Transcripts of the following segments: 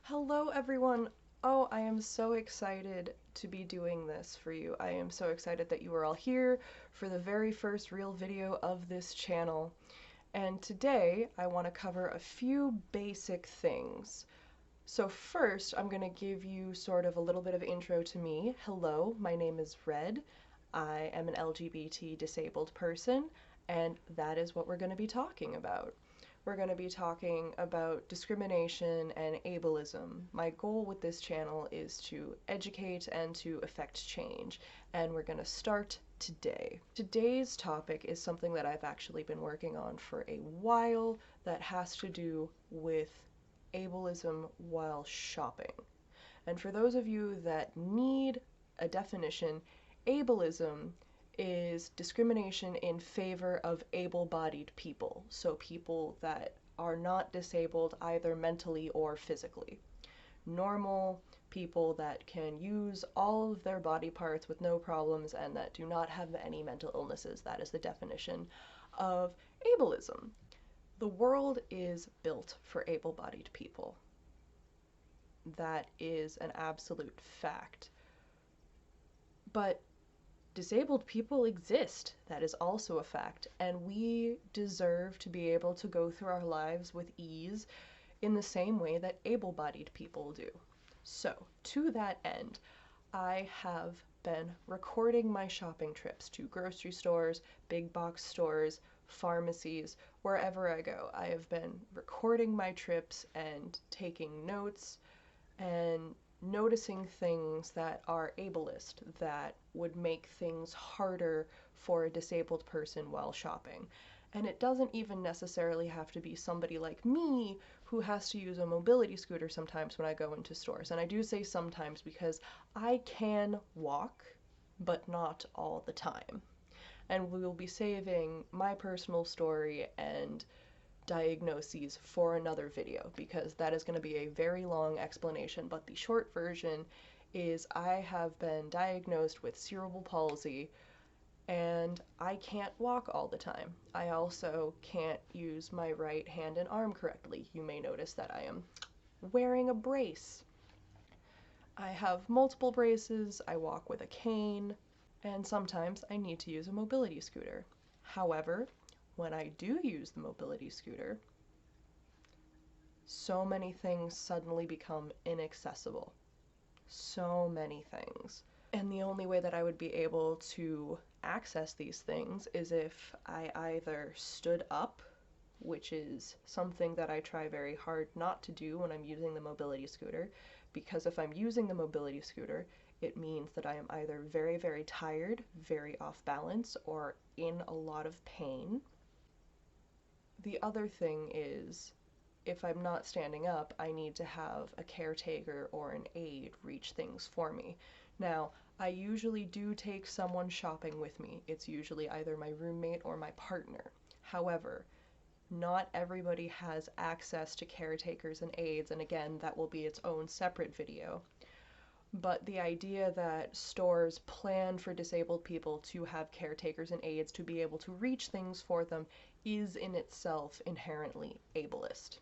Hello everyone! Oh, I am so excited to be doing this for you. I am so excited that you are all here for the very first real video of this channel. And today I want to cover a few basic things. So first, I'm going to give you sort of a little bit of intro to me. Hello, my name is Red. I am an LGBT disabled person, and that is what we're going to be talking about. We're going to be talking about discrimination and ableism. My goal with this channel is to educate and to effect change, and we're going to start today. Today's topic is something that I've actually been working on for a while that has to do with ableism while shopping. And for those of you that need a definition, ableism is discrimination in favor of able-bodied people, so people that are not disabled either mentally or physically. Normal people that can use all of their body parts with no problems and that do not have any mental illnesses. That is the definition of ableism. The world is built for able-bodied people. That is an absolute fact. But disabled people exist. That is also a fact, and we deserve to be able to go through our lives with ease in the same way that able-bodied people do. So, to that end, I have been recording my shopping trips to grocery stores, big box stores, pharmacies, wherever I go. I have been recording my trips and taking notes and noticing things that are ableist, that would make things harder for a disabled person while shopping. And it doesn't even necessarily have to be somebody like me who has to use a mobility scooter sometimes when I go into stores. And I do say sometimes because I can walk, but not all the time. And we will be saving my personal story and diagnoses for another video, because that is going to be a very long explanation, but the short version is I have been diagnosed with cerebral palsy and I can't walk all the time. I also can't use my right hand and arm correctly. You may notice that I am wearing a brace. I have multiple braces, I walk with a cane, and sometimes I need to use a mobility scooter. However, when I do use the mobility scooter, so many things suddenly become inaccessible. So many things. And the only way that I would be able to access these things is if I either stood up, which is something that I try very hard not to do when I'm using the mobility scooter, because if I'm using the mobility scooter, it means that I am either very, very tired, very off balance, or in a lot of pain. The other thing is, if I'm not standing up, I need to have a caretaker or an aide reach things for me. Now, I usually do take someone shopping with me. It's usually either my roommate or my partner. However, not everybody has access to caretakers and aides, and again, that will be its own separate video. But the idea that stores plan for disabled people to have caretakers and aides to be able to reach things for them is in itself inherently ableist.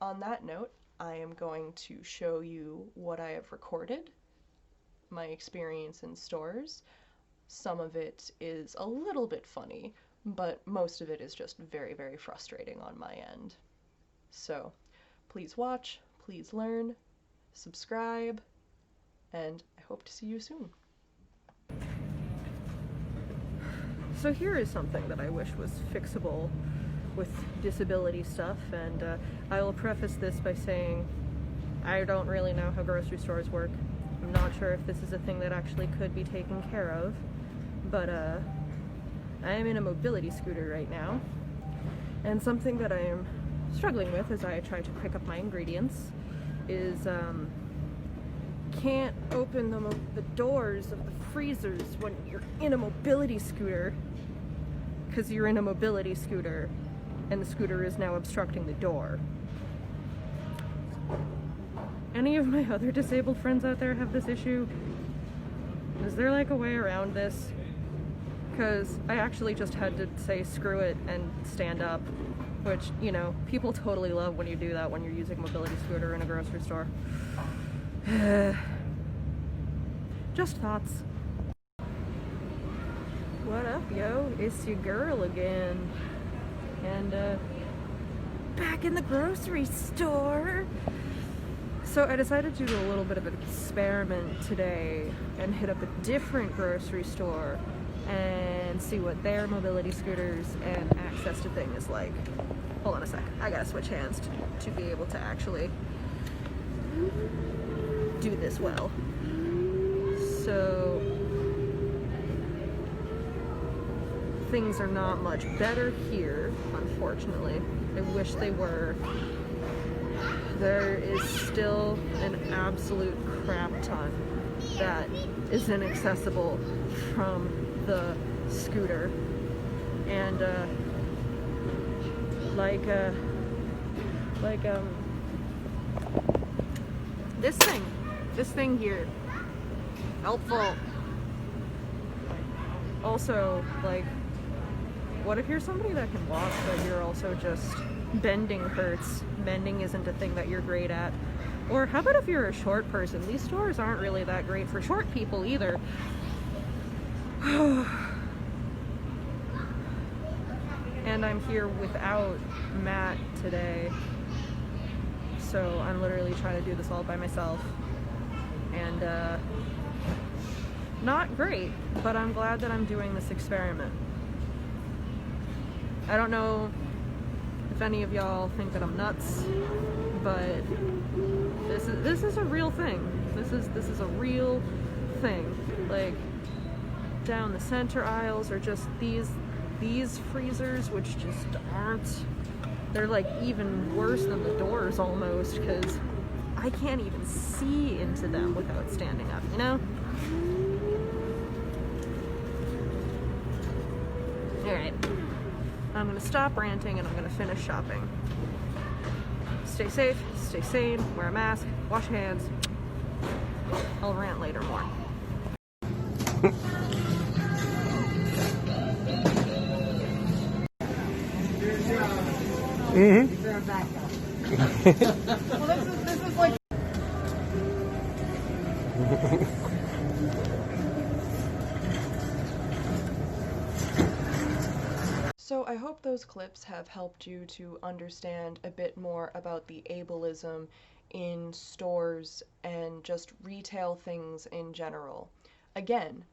On that note, I am going to show you what I have recorded, my experience in stores. Some of it is a little bit funny, but most of it is just very, very frustrating on my end. So please watch, please learn, subscribe, and I hope to see you soon. So here is something that I wish was fixable with disability stuff, and I will preface this by saying I don't really know how grocery stores work. I'm not sure if this is a thing that actually could be taken care of, but I am in a mobility scooter right now, and something that I am struggling with as I try to pick up my ingredients is can't open the doors of the freezers when you're in a mobility scooter, because you're in a mobility scooter and the scooter is now obstructing the door. Any of my other disabled friends out there have this issue? Is there like a way around this? Because I actually just had to say screw it and stand up which, you know, people totally love when you do that when you're using a mobility scooter in a grocery store. Just thoughts. What up, yo? It's your girl again. And, back in the grocery store. So I decided to do a little bit of an experiment today and hit up a different grocery store and see what their mobility scooters and access to things is like. Hold on a sec. I gotta switch hands to be able to actually do this well. So things are not much better here, unfortunately. I wish they were. There is still an absolute crap ton that is inaccessible from the scooter. And this thing here, helpful. Also, like, what if you're somebody that can walk, but you're also just bending hurts? Bending isn't a thing that you're great at. Or how about if you're a short person? These stores aren't really that great for short people either. And I'm here without Matt today, so I'm literally trying to do this all by myself. And not great, but I'm glad that I'm doing this experiment. I don't know if any of y'all think that I'm nuts, but this is a real thing. This is a real thing. Like, down the center aisles are just these freezers, which just aren't. They're like even worse than the doors almost, because I can't even see into them without standing up, you know? Alright. I'm gonna stop ranting and I'm gonna finish shopping. Stay safe, stay sane, wear a mask, wash your hands. I'll rant later more. Mm-hmm. Well, this is like... So I hope those clips have helped you to understand a bit more about the ableism in stores and just retail things in general. Again,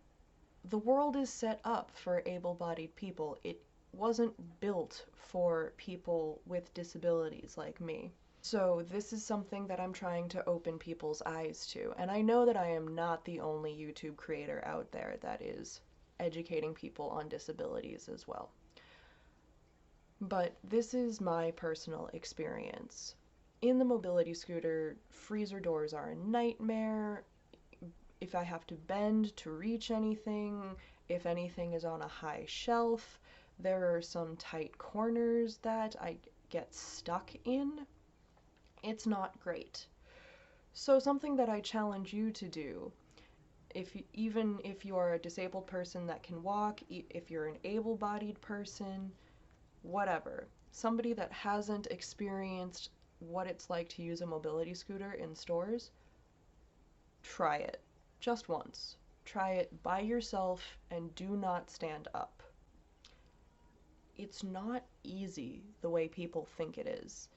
the world is set up for able-bodied people. It wasn't built for people with disabilities like me. So this is something that I'm trying to open people's eyes to, and I know that I am not the only YouTube creator out there that is educating people on disabilities as well. But this is my personal experience. In the mobility scooter, freezer doors are a nightmare. If I have to bend to reach anything, if anything is on a high shelf, there are some tight corners that I get stuck in. It's not great. So something that I challenge you to do, even if you are a disabled person that can walk, if you're an able-bodied person, whatever, somebody that hasn't experienced what it's like to use a mobility scooter in stores, try it. Just once. Try it by yourself and do not stand up. It's not easy the way people think it is.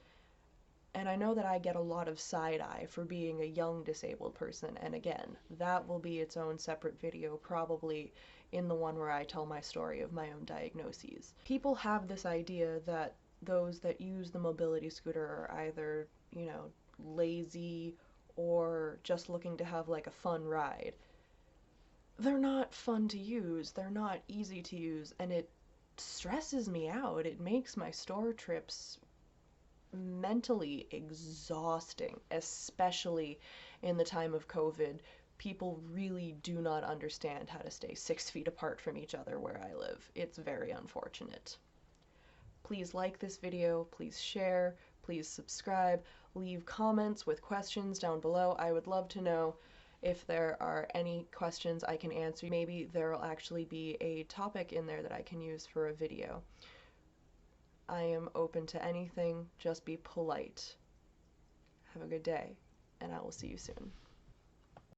And I know that I get a lot of side-eye for being a young disabled person, and again, that will be its own separate video, probably in the one where I tell my story of my own diagnoses. People have this idea that those that use the mobility scooter are either, you know, lazy or just looking to have like a fun ride. They're not fun to use, they're not easy to use, and it stresses me out. It makes my store trips mentally exhausting, especially in the time of COVID. People really do not understand how to stay 6 feet apart from each other where I live. It's very unfortunate. Please like this video, please share, please subscribe, leave comments with questions down below. I would love to know if there are any questions I can answer. Maybe there'll actually be a topic in there that I can use for a video. I am open to anything. Just be polite. Have a good day, and I will see you soon.